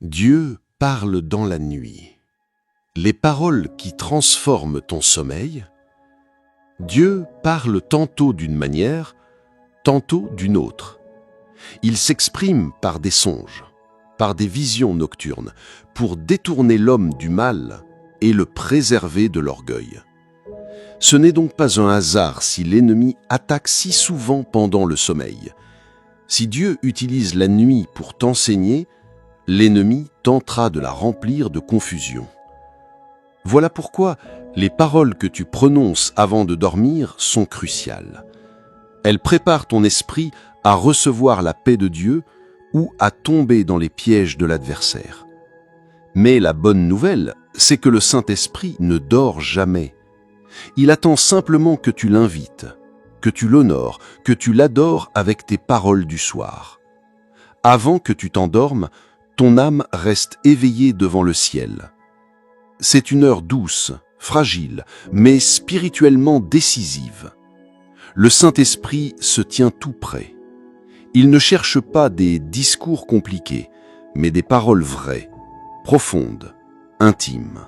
Dieu parle dans la nuit. Les paroles qui transforment ton sommeil. Dieu parle tantôt d'une manière, tantôt d'une autre. Il s'exprime par des songes, par des visions nocturnes, pour détourner l'homme du mal et le préserver de l'orgueil. Ce n'est donc pas un hasard si l'ennemi attaque si souvent pendant le sommeil. Si Dieu utilise la nuit pour t'enseigner, l'ennemi tentera de la remplir de confusion. Voilà pourquoi les paroles que tu prononces avant de dormir sont cruciales. Elles préparent ton esprit à recevoir la paix de Dieu ou à tomber dans les pièges de l'adversaire. Mais la bonne nouvelle, c'est que le Saint-Esprit ne dort jamais. Il attend simplement que tu l'invites, que tu l'honores, que tu l'adores avec tes paroles du soir. Avant que tu t'endormes, ton âme reste éveillée devant le ciel. C'est une heure douce, fragile, mais spirituellement décisive. Le Saint-Esprit se tient tout près. Il ne cherche pas des discours compliqués, mais des paroles vraies, profondes, intimes.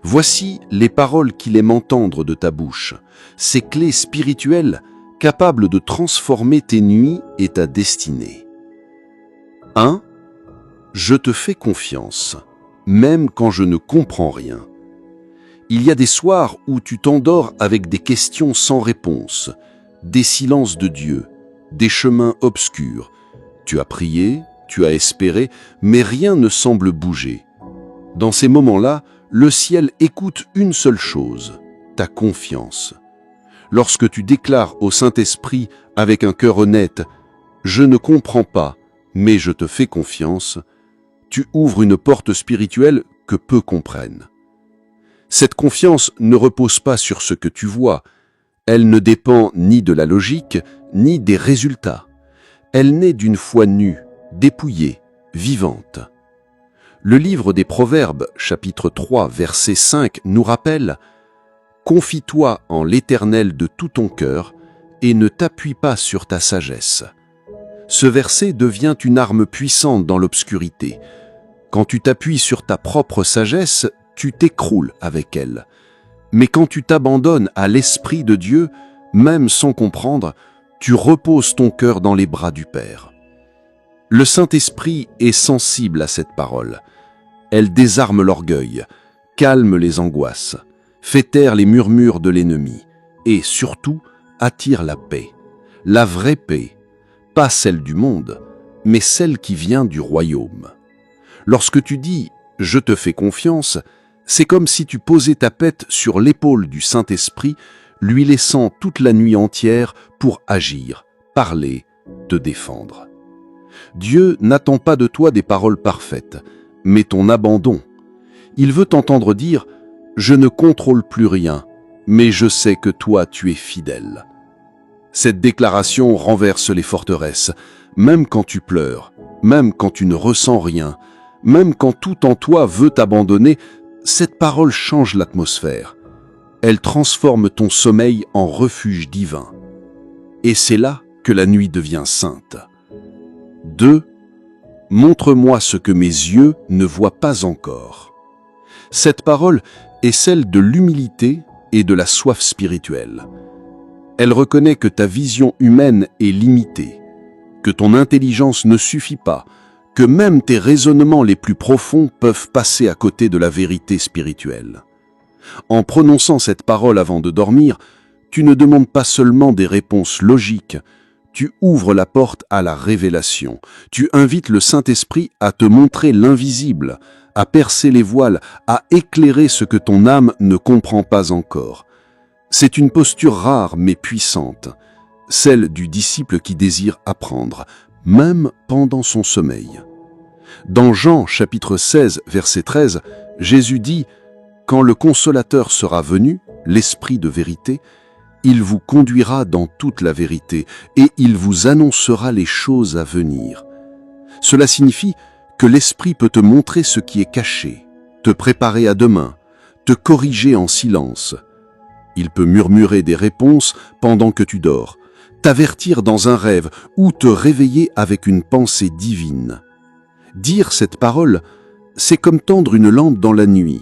Voici les paroles qu'il aime entendre de ta bouche, ces clés spirituelles capables de transformer tes nuits et ta destinée. 1. Je te fais confiance, même quand je ne comprends rien. Il y a des soirs où tu t'endors avec des questions sans réponse, des silences de Dieu, des chemins obscurs. Tu as prié, tu as espéré, mais rien ne semble bouger. Dans ces moments-là, le ciel écoute une seule chose, ta confiance. Lorsque tu déclares au Saint-Esprit avec un cœur honnête « Je ne comprends pas, mais je te fais confiance », tu ouvres une porte spirituelle que peu comprennent. Cette confiance ne repose pas sur ce que tu vois. Elle ne dépend ni de la logique, ni des résultats. Elle naît d'une foi nue, dépouillée, vivante. Le livre des Proverbes, chapitre 3, verset 5, nous rappelle « Confie-toi en l'Éternel de tout ton cœur et ne t'appuie pas sur ta sagesse. » Ce verset devient une arme puissante dans l'obscurité. Quand tu t'appuies sur ta propre sagesse, tu t'écroules avec elle. Mais quand tu t'abandonnes à l'Esprit de Dieu, même sans comprendre, tu reposes ton cœur dans les bras du Père. Le Saint-Esprit est sensible à cette parole. Elle désarme l'orgueil, calme les angoisses, fait taire les murmures de l'ennemi et, surtout, attire la paix. La vraie paix, pas celle du monde, mais celle qui vient du royaume. Lorsque tu dis « Je te fais confiance », c'est comme si tu posais ta tête sur l'épaule du Saint-Esprit, lui laissant toute la nuit entière pour agir, parler, te défendre. Dieu n'attend pas de toi des paroles parfaites, mais ton abandon. Il veut t'entendre dire « Je ne contrôle plus rien, mais je sais que toi tu es fidèle ». Cette déclaration renverse les forteresses, même quand tu pleures, même quand tu ne ressens rien, même quand tout en toi veut t'abandonner, cette parole change l'atmosphère. Elle transforme ton sommeil en refuge divin. Et c'est là que la nuit devient sainte. 2. Montre-moi ce que mes yeux ne voient pas encore. Cette parole est celle de l'humilité et de la soif spirituelle. Elle reconnaît que ta vision humaine est limitée, que ton intelligence ne suffit pas, que même tes raisonnements les plus profonds peuvent passer à côté de la vérité spirituelle. En prononçant cette parole avant de dormir, tu ne demandes pas seulement des réponses logiques, tu ouvres la porte à la révélation. Tu invites le Saint-Esprit à te montrer l'invisible, à percer les voiles, à éclairer ce que ton âme ne comprend pas encore. C'est une posture rare mais puissante, celle du disciple qui désire apprendre, même pendant son sommeil. Dans Jean chapitre 16, verset 13, Jésus dit « Quand le Consolateur sera venu, l'Esprit de vérité, il vous conduira dans toute la vérité et il vous annoncera les choses à venir. » Cela signifie que l'Esprit peut te montrer ce qui est caché, te préparer à demain, te corriger en silence. Il peut murmurer des réponses pendant que tu dors, t'avertir dans un rêve ou te réveiller avec une pensée divine. Dire cette parole, c'est comme tendre une lampe dans la nuit.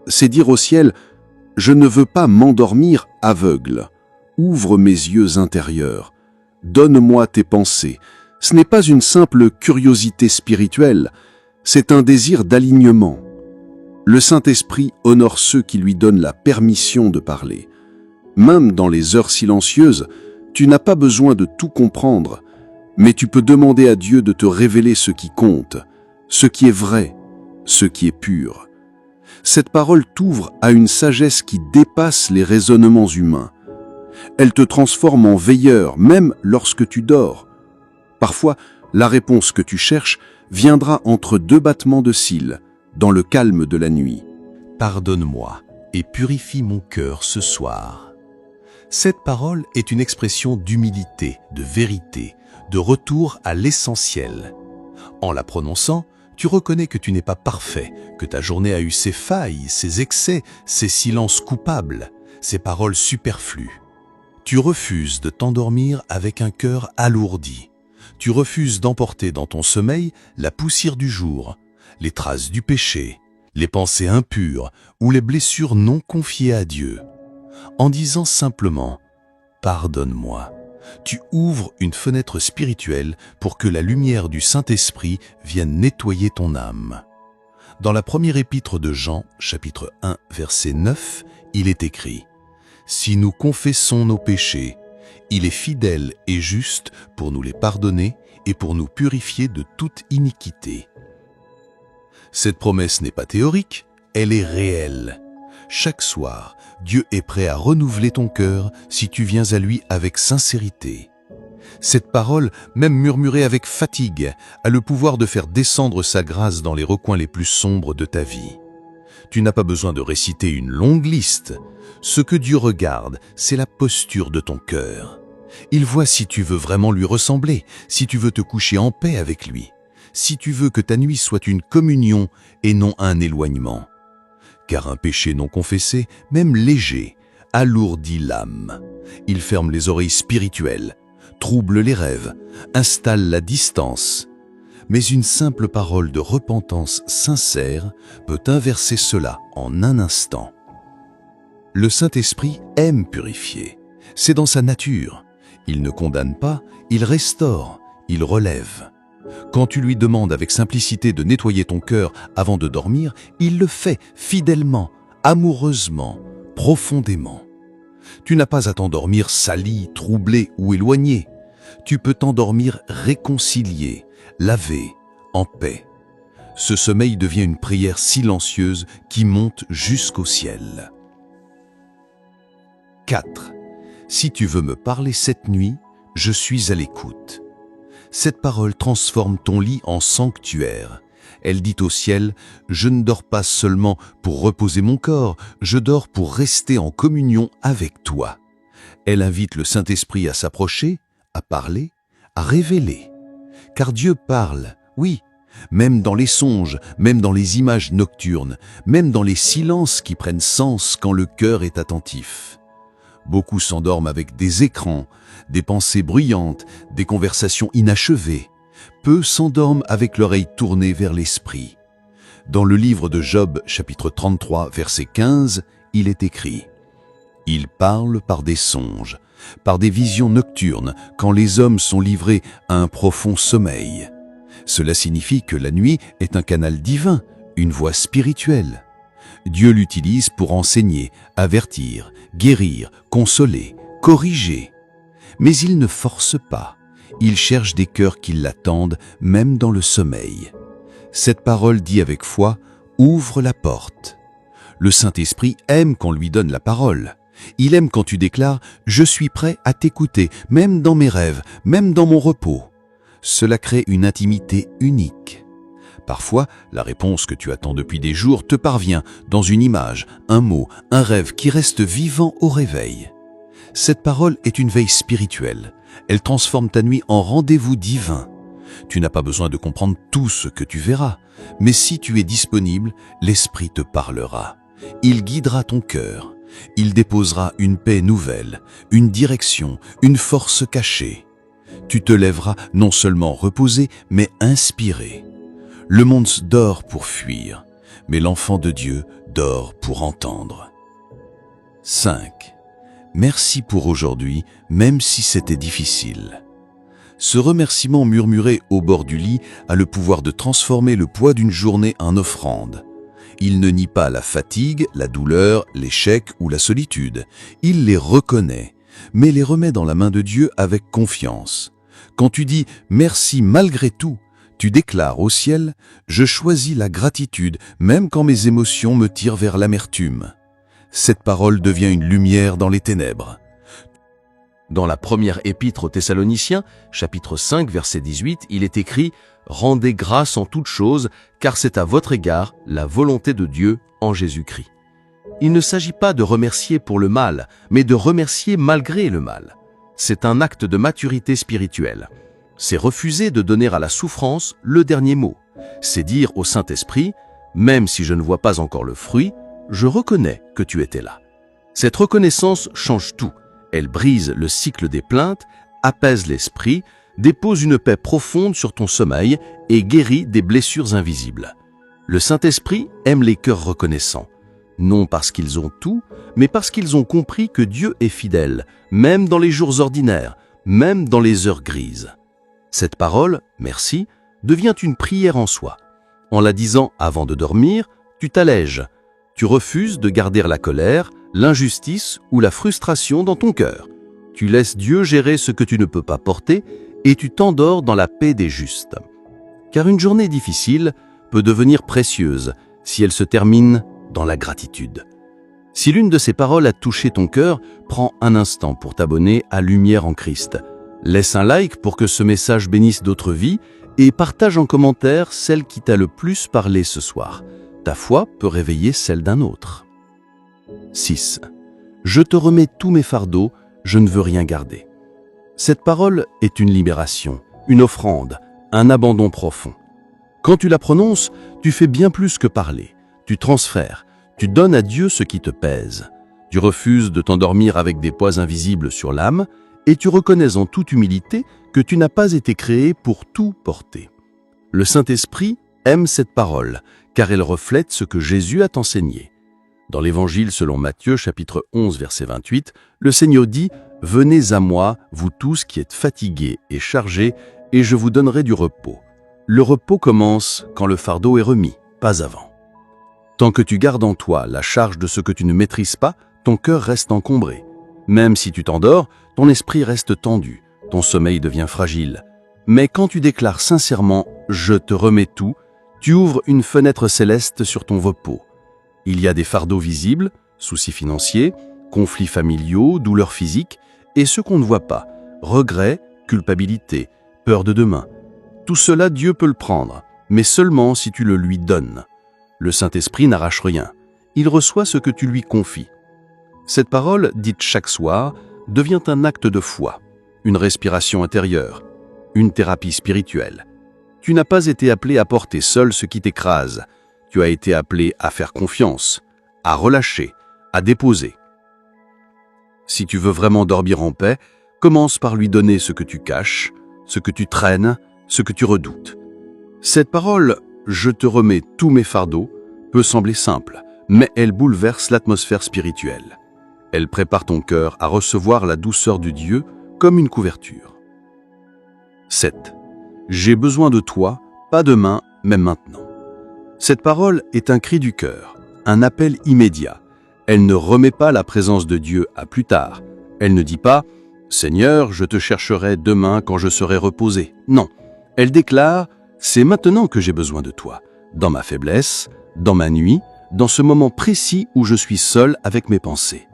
C'est dire au ciel « Je ne veux pas m'endormir aveugle. Ouvre mes yeux intérieurs. Donne-moi tes pensées. » Ce n'est pas une simple curiosité spirituelle, c'est un désir d'alignement. Le Saint-Esprit honore ceux qui lui donnent la permission de parler. Même dans les heures silencieuses, tu n'as pas besoin de tout comprendre, mais tu peux demander à Dieu de te révéler ce qui compte, ce qui est vrai, ce qui est pur. Cette parole t'ouvre à une sagesse qui dépasse les raisonnements humains. Elle te transforme en veilleur, même lorsque tu dors. Parfois, la réponse que tu cherches viendra entre deux battements de cils, dans le calme de la nuit. Pardonne-moi et purifie mon cœur ce soir. Cette parole est une expression d'humilité, de vérité, de retour à l'essentiel. En la prononçant, tu reconnais que tu n'es pas parfait, que ta journée a eu ses failles, ses excès, ses silences coupables, ses paroles superflues. Tu refuses de t'endormir avec un cœur alourdi. Tu refuses d'emporter dans ton sommeil la poussière du jour, les traces du péché, les pensées impures ou les blessures non confiées à Dieu. En disant simplement « Pardonne-moi », tu ouvres une fenêtre spirituelle pour que la lumière du Saint-Esprit vienne nettoyer ton âme. Dans la première épître de Jean, chapitre 1, verset 9, il est écrit « Si nous confessons nos péchés, il est fidèle et juste pour nous les pardonner et pour nous purifier de toute iniquité. » Cette promesse n'est pas théorique, elle est réelle. Chaque soir, Dieu est prêt à renouveler ton cœur si tu viens à lui avec sincérité. Cette parole, même murmurée avec fatigue, a le pouvoir de faire descendre sa grâce dans les recoins les plus sombres de ta vie. Tu n'as pas besoin de réciter une longue liste. Ce que Dieu regarde, c'est la posture de ton cœur. Il voit si tu veux vraiment lui ressembler, si tu veux te coucher en paix avec lui, si tu veux que ta nuit soit une communion et non un éloignement. Car un péché non confessé, même léger, alourdit l'âme. Il ferme les oreilles spirituelles, trouble les rêves, installe la distance. Mais une simple parole de repentance sincère peut inverser cela en un instant. Le Saint-Esprit aime purifier. C'est dans sa nature. Il ne condamne pas, il restaure, il relève. Quand tu lui demandes avec simplicité de nettoyer ton cœur avant de dormir, il le fait fidèlement, amoureusement, profondément. Tu n'as pas à t'endormir sali, troublé ou éloigné. Tu peux t'endormir réconcilié, lavé, en paix. Ce sommeil devient une prière silencieuse qui monte jusqu'au ciel. 4. Si tu veux me parler cette nuit, je suis à l'écoute. Cette parole transforme ton lit en sanctuaire. Elle dit au ciel, « Je ne dors pas seulement pour reposer mon corps, je dors pour rester en communion avec toi. » Elle invite le Saint-Esprit à s'approcher, à parler, à révéler. Car Dieu parle, oui, même dans les songes, même dans les images nocturnes, même dans les silences qui prennent sens quand le cœur est attentif. Beaucoup s'endorment avec des écrans, des pensées bruyantes, des conversations inachevées. Peu s'endorment avec l'oreille tournée vers l'esprit. Dans le livre de Job, chapitre 33, verset 15, il est écrit « Il parle par des songes, par des visions nocturnes, quand les hommes sont livrés à un profond sommeil. » Cela signifie que la nuit est un canal divin, une voie spirituelle. Dieu l'utilise pour enseigner, avertir, guérir, consoler, corriger. Mais il ne force pas. Il cherche des cœurs qui l'attendent, même dans le sommeil. Cette parole dit avec foi, ouvre la porte. Le Saint-Esprit aime qu'on lui donne la parole. Il aime quand tu déclares « Je suis prêt à t'écouter, même dans mes rêves, même dans mon repos ». Cela crée une intimité unique. Parfois, la réponse que tu attends depuis des jours te parvient dans une image, un mot, un rêve qui reste vivant au réveil. Cette parole est une veille spirituelle. Elle transforme ta nuit en rendez-vous divin. Tu n'as pas besoin de comprendre tout ce que tu verras, mais si tu es disponible, l'Esprit te parlera. Il guidera ton cœur. Il déposera une paix nouvelle, une direction, une force cachée. Tu te lèveras non seulement reposé, mais inspiré. Le monde dort pour fuir, mais l'enfant de Dieu dort pour entendre. 5. Merci pour aujourd'hui, même si c'était difficile. Ce remerciement murmuré au bord du lit a le pouvoir de transformer le poids d'une journée en offrande. Il ne nie pas la fatigue, la douleur, l'échec ou la solitude. Il les reconnaît, mais les remet dans la main de Dieu avec confiance. Quand tu dis « merci malgré tout », tu déclares au ciel « je choisis la gratitude, même quand mes émotions me tirent vers l'amertume ». Cette parole devient une lumière dans les ténèbres. Dans la première épître aux Thessaloniciens, chapitre 5, verset 18, il est écrit « Rendez grâce en toutes choses, car c'est à votre égard la volonté de Dieu en Jésus-Christ. » Il ne s'agit pas de remercier pour le mal, mais de remercier malgré le mal. C'est un acte de maturité spirituelle. C'est refuser de donner à la souffrance le dernier mot. C'est dire au Saint-Esprit « Même si je ne vois pas encore le fruit, je reconnais que tu étais là. » Cette reconnaissance change tout. Elle brise le cycle des plaintes, apaise l'esprit, dépose une paix profonde sur ton sommeil et guérit des blessures invisibles. Le Saint-Esprit aime les cœurs reconnaissants, non parce qu'ils ont tout, mais parce qu'ils ont compris que Dieu est fidèle, même dans les jours ordinaires, même dans les heures grises. Cette parole, merci, devient une prière en soi. En la disant avant de dormir, tu t'allèges. Tu refuses de garder la colère, l'injustice ou la frustration dans ton cœur. Tu laisses Dieu gérer ce que tu ne peux pas porter et tu t'endors dans la paix des justes. Car une journée difficile peut devenir précieuse si elle se termine dans la gratitude. Si l'une de ces paroles a touché ton cœur, prends un instant pour t'abonner à Lumière en Christ. Laisse un like pour que ce message bénisse d'autres vies et partage en commentaire celle qui t'a le plus parlé ce soir. Ta foi peut réveiller celle d'un autre. 6. Je te remets tous mes fardeaux, je ne veux rien garder. Cette parole est une libération, une offrande, un abandon profond. Quand tu la prononces, tu fais bien plus que parler. Tu transfères, tu donnes à Dieu ce qui te pèse. Tu refuses de t'endormir avec des poids invisibles sur l'âme et tu reconnais en toute humilité que tu n'as pas été créé pour tout porter. Le Saint-Esprit aime cette parole, car elle reflète ce que Jésus a enseigné. Dans l'Évangile selon Matthieu, chapitre 11, verset 28, le Seigneur dit « Venez à moi, vous tous qui êtes fatigués et chargés, et je vous donnerai du repos. » Le repos commence quand le fardeau est remis, pas avant. Tant que tu gardes en toi la charge de ce que tu ne maîtrises pas, ton cœur reste encombré. Même si tu t'endors, ton esprit reste tendu, ton sommeil devient fragile. Mais quand tu déclares sincèrement « Je te remets tout », tu ouvres une fenêtre céleste sur ton repos. Il y a des fardeaux visibles, soucis financiers, conflits familiaux, douleurs physiques, et ceux qu'on ne voit pas, regrets, culpabilité, peur de demain. Tout cela, Dieu peut le prendre, mais seulement si tu le lui donnes. Le Saint-Esprit n'arrache rien, il reçoit ce que tu lui confies. Cette parole, dite chaque soir, devient un acte de foi, une respiration intérieure, une thérapie spirituelle. Tu n'as pas été appelé à porter seul ce qui t'écrase. Tu as été appelé à faire confiance, à relâcher, à déposer. Si tu veux vraiment dormir en paix, commence par lui donner ce que tu caches, ce que tu traînes, ce que tu redoutes. Cette parole « Je te remets tous mes fardeaux » peut sembler simple, mais elle bouleverse l'atmosphère spirituelle. Elle prépare ton cœur à recevoir la douceur de Dieu comme une couverture. 7. J'ai besoin de toi, pas demain, mais maintenant. Cette parole est un cri du cœur, un appel immédiat. Elle ne remet pas la présence de Dieu à plus tard. Elle ne dit pas « Seigneur, je te chercherai demain quand je serai reposé ». Non, elle déclare « C'est maintenant que j'ai besoin de toi, dans ma faiblesse, dans ma nuit, dans ce moment précis où je suis seul avec mes pensées ».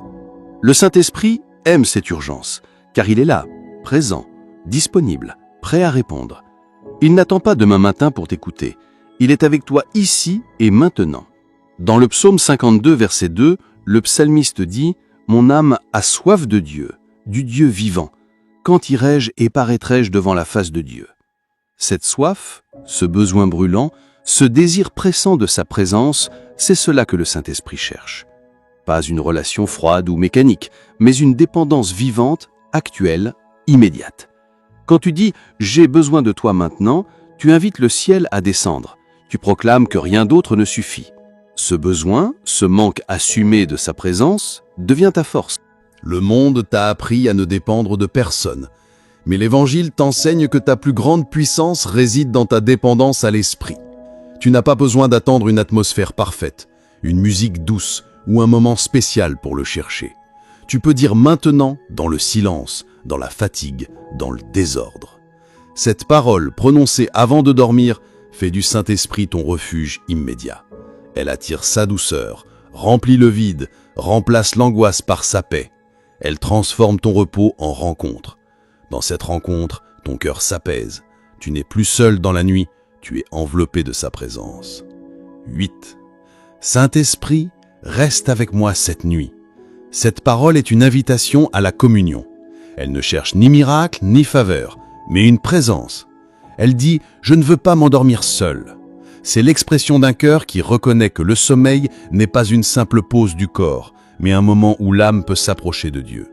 Le Saint-Esprit aime cette urgence, car il est là, présent, disponible, prêt à répondre. Il n'attend pas demain matin pour t'écouter. Il est avec toi ici et maintenant. Dans le psaume 52, verset 2, le psalmiste dit « Mon âme a soif de Dieu, du Dieu vivant. Quand irai-je et paraîtrai-je devant la face de Dieu ?» Cette soif, ce besoin brûlant, ce désir pressant de sa présence, c'est cela que le Saint-Esprit cherche. Pas une relation froide ou mécanique, mais une dépendance vivante, actuelle, immédiate. Quand tu dis « J'ai besoin de toi maintenant », tu invites le ciel à descendre. Tu proclames que rien d'autre ne suffit. Ce besoin, ce manque assumé de sa présence, devient ta force. Le monde t'a appris à ne dépendre de personne, mais l'Évangile t'enseigne que ta plus grande puissance réside dans ta dépendance à l'Esprit. Tu n'as pas besoin d'attendre une atmosphère parfaite, une musique douce ou un moment spécial pour le chercher. Tu peux dire maintenant, dans le silence, dans la fatigue, dans le désordre. Cette parole, prononcée avant de dormir, fait du Saint-Esprit ton refuge immédiat. Elle attire sa douceur, remplit le vide, remplace l'angoisse par sa paix. Elle transforme ton repos en rencontre. Dans cette rencontre, ton cœur s'apaise. Tu n'es plus seul dans la nuit, tu es enveloppé de sa présence. 8. Saint-Esprit, reste avec moi cette nuit. Cette parole est une invitation à la communion. Elle ne cherche ni miracle ni faveur, mais une présence. Elle dit « Je ne veux pas m'endormir seul ». C'est l'expression d'un cœur qui reconnaît que le sommeil n'est pas une simple pause du corps, mais un moment où l'âme peut s'approcher de Dieu.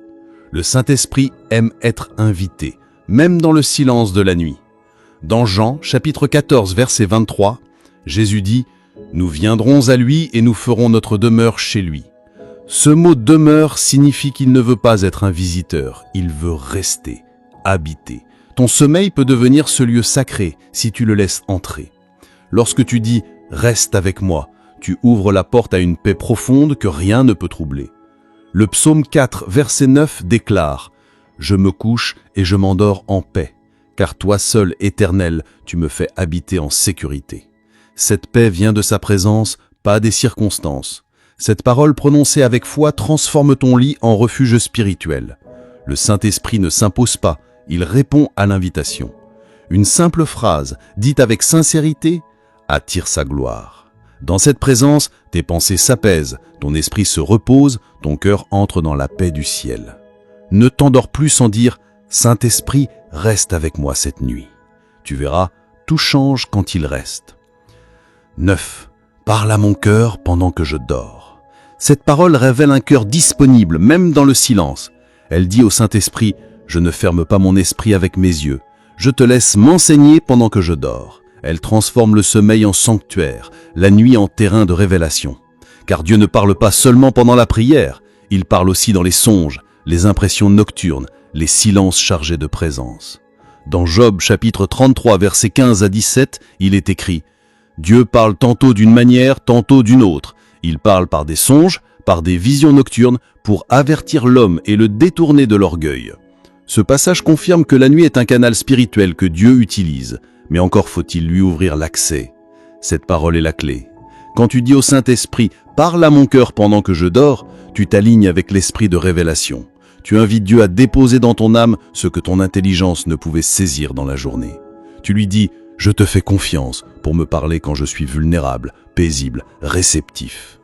Le Saint-Esprit aime être invité, même dans le silence de la nuit. Dans Jean, chapitre 14, verset 23, Jésus dit « Nous viendrons à lui et nous ferons notre demeure chez lui ». Ce mot « demeure » signifie qu'il ne veut pas être un visiteur, il veut rester, habiter. Ton sommeil peut devenir ce lieu sacré si tu le laisses entrer. Lorsque tu dis « reste avec moi », tu ouvres la porte à une paix profonde que rien ne peut troubler. Le psaume 4, verset 9 déclare « Je me couche et je m'endors en paix, car toi seul, Éternel, tu me fais habiter en sécurité. » Cette paix vient de sa présence, pas des circonstances. Cette parole prononcée avec foi transforme ton lit en refuge spirituel. Le Saint-Esprit ne s'impose pas, il répond à l'invitation. Une simple phrase, dite avec sincérité, attire sa gloire. Dans cette présence, tes pensées s'apaisent, ton esprit se repose, ton cœur entre dans la paix du ciel. Ne t'endors plus sans dire « Saint-Esprit, reste avec moi cette nuit ». Tu verras, tout change quand il reste. 9. Parle à mon cœur pendant que je dors. Cette parole révèle un cœur disponible, même dans le silence. Elle dit au Saint-Esprit « Je ne ferme pas mon esprit avec mes yeux. Je te laisse m'enseigner pendant que je dors. » Elle transforme le sommeil en sanctuaire, la nuit en terrain de révélation. Car Dieu ne parle pas seulement pendant la prière, il parle aussi dans les songes, les impressions nocturnes, les silences chargés de présence. Dans Job chapitre 33, versets 15 à 17, il est écrit « Dieu parle tantôt d'une manière, tantôt d'une autre. Il parle par des songes, par des visions nocturnes, pour avertir l'homme et le détourner de l'orgueil. » Ce passage confirme que la nuit est un canal spirituel que Dieu utilise, mais encore faut-il lui ouvrir l'accès. Cette parole est la clé. Quand tu dis au Saint-Esprit « Parle à mon cœur pendant que je dors », tu t'alignes avec l'esprit de révélation. Tu invites Dieu à déposer dans ton âme ce que ton intelligence ne pouvait saisir dans la journée. Tu lui dis « Je te fais confiance pour me parler quand je suis vulnérable, paisible, réceptif. »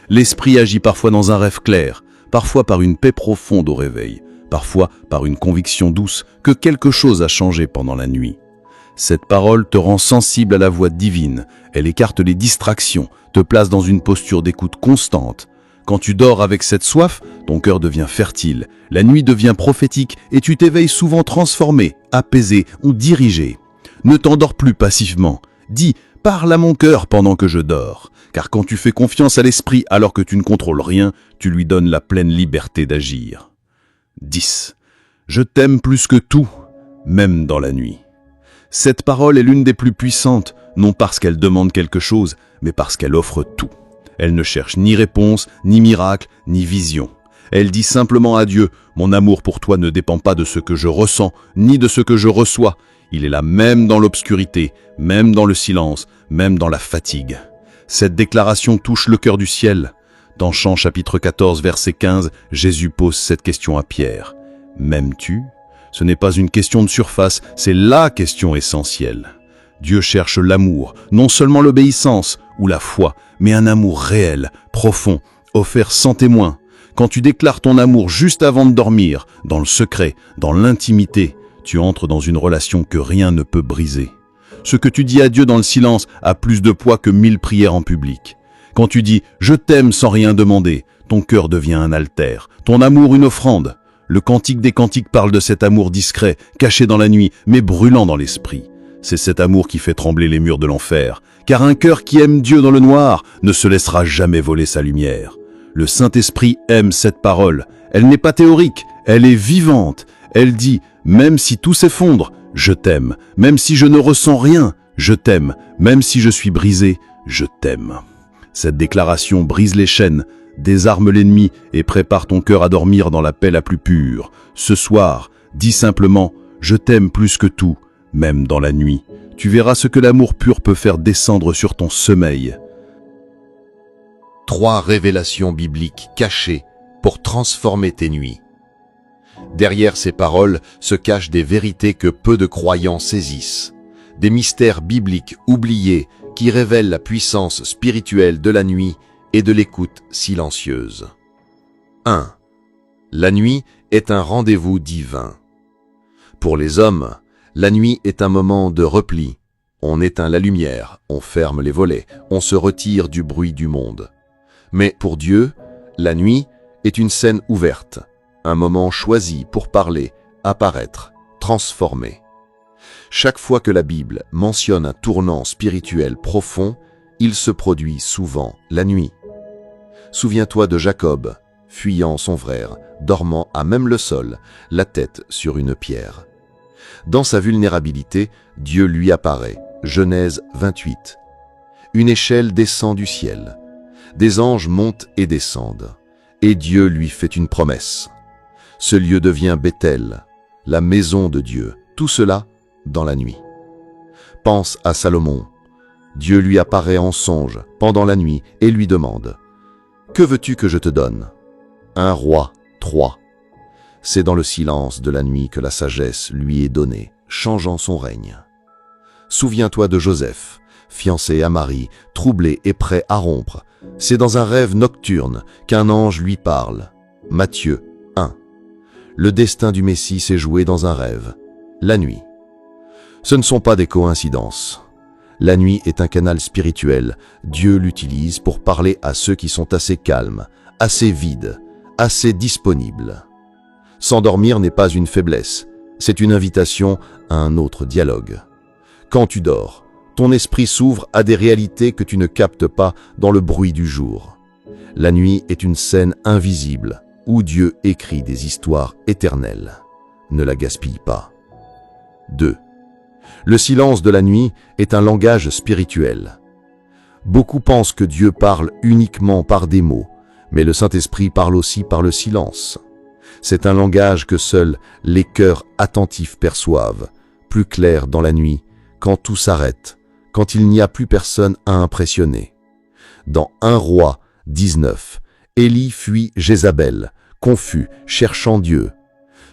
L'esprit agit parfois dans un rêve clair, parfois par une paix profonde au réveil, parfois par une conviction douce que quelque chose a changé pendant la nuit. Cette parole te rend sensible à la voix divine, elle écarte les distractions, te place dans une posture d'écoute constante. Quand tu dors avec cette soif, ton cœur devient fertile, la nuit devient prophétique et tu t'éveilles souvent transformé, apaisé ou dirigé. Ne t'endors plus passivement, dis « Parle à mon cœur pendant que je dors », car quand tu fais confiance à l'esprit alors que tu ne contrôles rien, tu lui donnes la pleine liberté d'agir. 10. Je t'aime plus que tout, même dans la nuit. Cette parole est l'une des plus puissantes, non parce qu'elle demande quelque chose, mais parce qu'elle offre tout. Elle ne cherche ni réponse, ni miracle, ni vision. Elle dit simplement à Dieu, « Mon amour pour toi ne dépend pas de ce que je ressens, ni de ce que je reçois. Il est là même dans l'obscurité, même dans le silence, même dans la fatigue. » Cette déclaration touche le cœur du ciel. Dans Jean chapitre 14, verset 15, Jésus pose cette question à Pierre. « M'aimes-tu » Ce n'est pas une question de surface, c'est la question essentielle. Dieu cherche l'amour, non seulement l'obéissance ou la foi, mais un amour réel, profond, offert sans témoin. Quand tu déclares ton amour juste avant de dormir, dans le secret, dans l'intimité, tu entres dans une relation que rien ne peut briser. Ce que tu dis à Dieu dans le silence a plus de poids que 1000 prières en public. Quand tu dis « Je t'aime » sans rien demander, ton cœur devient un altare, ton amour une offrande. Le Cantique des Cantiques parle de cet amour discret, caché dans la nuit, mais brûlant dans l'esprit. C'est cet amour qui fait trembler les murs de l'enfer, car un cœur qui aime Dieu dans le noir ne se laissera jamais voler sa lumière. Le Saint-Esprit aime cette parole. Elle n'est pas théorique, elle est vivante. Elle dit, même si tout s'effondre, je t'aime. Même si je ne ressens rien, je t'aime. Même si je suis brisé, je t'aime. Cette déclaration brise les chaînes, désarme l'ennemi et prépare ton cœur à dormir dans la paix la plus pure. Ce soir, dis simplement, je t'aime plus que tout, même dans la nuit. Tu verras ce que l'amour pur peut faire descendre sur ton sommeil. 3 révélations bibliques cachées pour transformer tes nuits. Derrière ces paroles se cachent des vérités que peu de croyants saisissent, des mystères bibliques oubliés qui révèlent la puissance spirituelle de la nuit et de l'écoute silencieuse. 1. La nuit est un rendez-vous divin. Pour les hommes, la nuit est un moment de repli. On éteint la lumière, on ferme les volets, on se retire du bruit du monde. Mais pour Dieu, la nuit est une scène ouverte, un moment choisi pour parler, apparaître, transformer. Chaque fois que la Bible mentionne un tournant spirituel profond, il se produit souvent la nuit. Souviens-toi de Jacob, fuyant son frère, dormant à même le sol, la tête sur une pierre. Dans sa vulnérabilité, Dieu lui apparaît. Genèse 28. Une échelle descend du ciel. Des anges montent et descendent. Et Dieu lui fait une promesse. Ce lieu devient Béthel, la maison de Dieu. Tout cela dans la nuit. Pense à Salomon. Dieu lui apparaît en songe pendant la nuit et lui demande « Que veux-tu que je te donne ?» Un roi, 3. C'est dans le silence de la nuit que la sagesse lui est donnée, changeant son règne. Souviens-toi de Joseph, fiancé à Marie, troublé et prêt à rompre. C'est dans un rêve nocturne qu'un ange lui parle. Matthieu 1. Le destin du Messie s'est joué dans un rêve, la nuit. Ce ne sont pas des coïncidences. La nuit est un canal spirituel. Dieu l'utilise pour parler à ceux qui sont assez calmes, assez vides, assez disponibles. S'endormir n'est pas une faiblesse, c'est une invitation à un autre dialogue. Quand tu dors, ton esprit s'ouvre à des réalités que tu ne captes pas dans le bruit du jour. La nuit est une scène invisible où Dieu écrit des histoires éternelles. Ne la gaspille pas. 2. Le silence de la nuit est un langage spirituel. Beaucoup pensent que Dieu parle uniquement par des mots, mais le Saint-Esprit parle aussi par le silence. C'est un langage que seuls les cœurs attentifs perçoivent, plus clair dans la nuit, quand tout s'arrête, quand il n'y a plus personne à impressionner. Dans 1 Roi 19, Élie fuit Jézabel, confus, cherchant Dieu.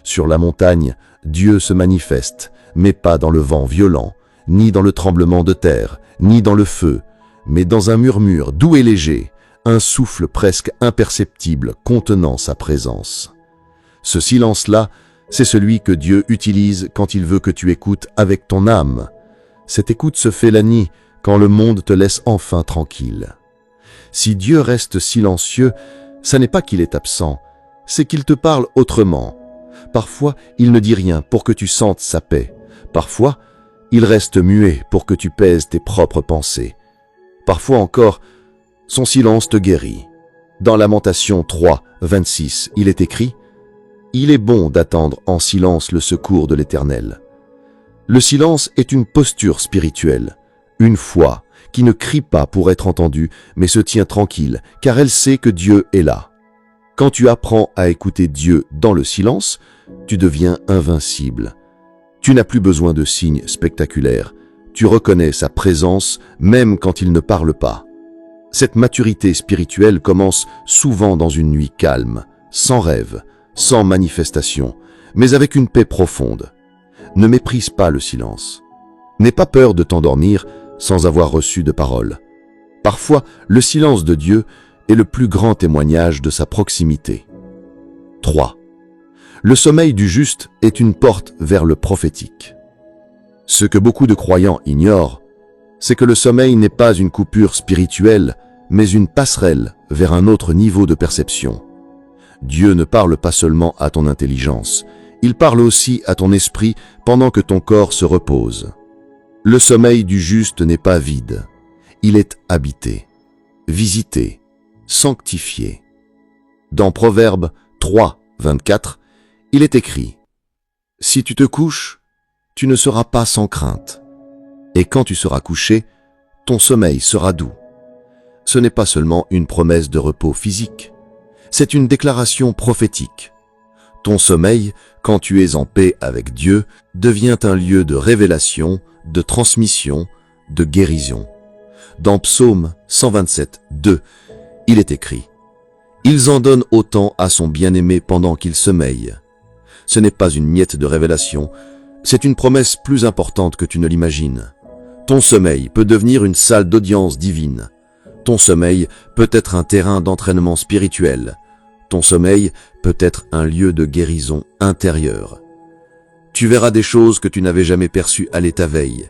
Sur la montagne, Dieu se manifeste, mais pas dans le vent violent, ni dans le tremblement de terre, ni dans le feu, mais dans un murmure doux et léger, un souffle presque imperceptible contenant sa présence. Ce silence-là, c'est celui que Dieu utilise quand il veut que tu écoutes avec ton âme. Cette écoute se fait la nuit, quand le monde te laisse enfin tranquille. Si Dieu reste silencieux, ça n'est pas qu'il est absent, c'est qu'il te parle autrement. Parfois, il ne dit rien pour que tu sentes sa paix. Parfois, il reste muet pour que tu pèses tes propres pensées. Parfois encore, son silence te guérit. Dans Lamentation 3, 26, il est écrit « Il est bon d'attendre en silence le secours de l'Éternel ». Le silence est une posture spirituelle, une foi qui ne crie pas pour être entendue, mais se tient tranquille, car elle sait que Dieu est là. Quand tu apprends à écouter Dieu dans le silence, tu deviens invincible. Tu n'as plus besoin de signes spectaculaires. Tu reconnais sa présence même quand il ne parle pas. Cette maturité spirituelle commence souvent dans une nuit calme, sans rêve, sans manifestation, mais avec une paix profonde. Ne méprise pas le silence. N'aie pas peur de t'endormir sans avoir reçu de parole. Parfois, le silence de Dieu est le plus grand témoignage de sa proximité. 3. Le sommeil du juste est une porte vers le prophétique. Ce que beaucoup de croyants ignorent, c'est que le sommeil n'est pas une coupure spirituelle, mais une passerelle vers un autre niveau de perception. Dieu ne parle pas seulement à ton intelligence, il parle aussi à ton esprit pendant que ton corps se repose. Le sommeil du juste n'est pas vide. il est habité, visité, sanctifié. Dans Proverbes 3, 24, il est écrit « Si tu te couches, tu ne seras pas sans crainte, et quand tu seras couché, ton sommeil sera doux. » Ce n'est pas seulement une promesse de repos physique, c'est une déclaration prophétique. Ton sommeil, quand tu es en paix avec Dieu, devient un lieu de révélation, de transmission, de guérison. Dans Psaume 127, 2, il est écrit « Ils en donnent autant à son bien-aimé pendant qu'il sommeille. » Ce n'est pas une miette de révélation, c'est une promesse plus importante que tu ne l'imagines. Ton sommeil peut devenir une salle d'audience divine. Ton sommeil peut être un terrain d'entraînement spirituel. Ton sommeil peut être un lieu de guérison intérieure. Tu verras des choses que tu n'avais jamais perçues à l'état veille.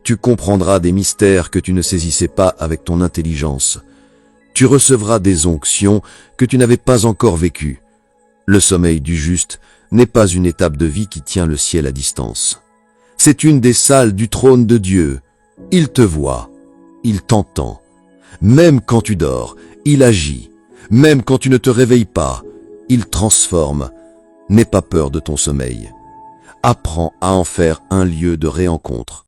Tu comprendras des mystères que tu ne saisissais pas avec ton intelligence. Tu recevras des onctions que tu n'avais pas encore vécues. Le sommeil du juste n'est pas une étape de vie qui tient le ciel à distance. C'est une des salles du trône de Dieu. Il te voit, il t'entend. Même quand tu dors, il agit. Même quand tu ne te réveilles pas, il transforme. N'aie pas peur de ton sommeil. Apprends à en faire un lieu de réencontre.